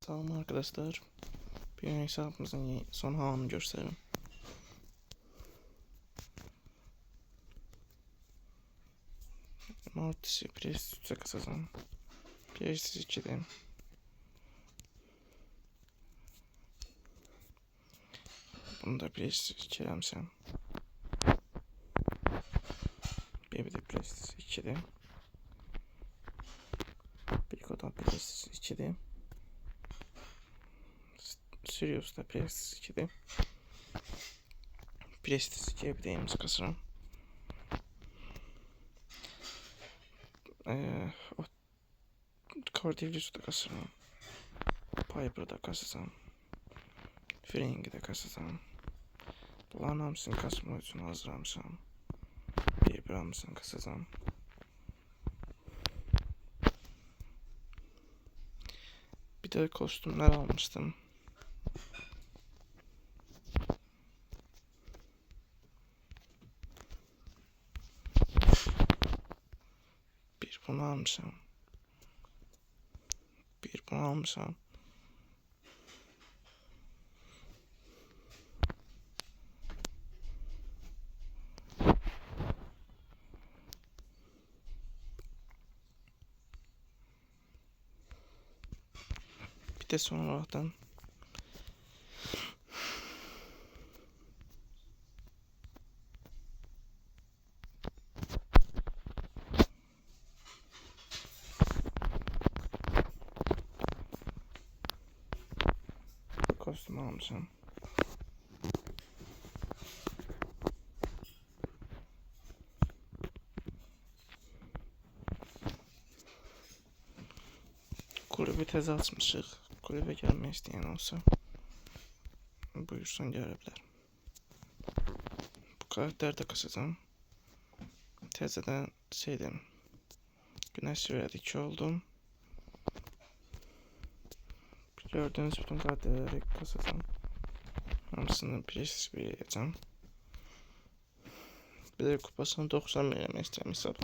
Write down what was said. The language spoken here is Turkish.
Tamam arkadaşlar. Bir ön hesabımızın son halini gösterelim. Mortis'i Prestige kasacağım. Prestige 2'de. Bunu da Prestige 2 eləmişəm. Bir de Prestige 2'de. Bir kodan Prestige 2'de. Sirius da Prestige 2'de. Prestige 2'ye bir de elimizi kasıram. Cordelius'u da kasıram. Piper'ı da kasacağım. Fring'i de kasacağım. Bunların hamısını kasmaq üçün hazırlamışam. Bir hamısını kasacağım. Bir de kostümler almıştım. Bir bunu almışam. Bir bunu almışam. Bir de sonradan kostüm almışam. Kulübü tez açmışıq. Kulübə gəlmək istəyən olsa buyursun gələ bilər. Bu karakteri de kasacağım. Təzədən şeydim. Güneş sürədi 2 oldum. Gördüğünüz bütün karakterleri kasacağım. Hamısını Prestige 1 edeceğim. Bir de kupasını 90 eləmək istəyəm hesab.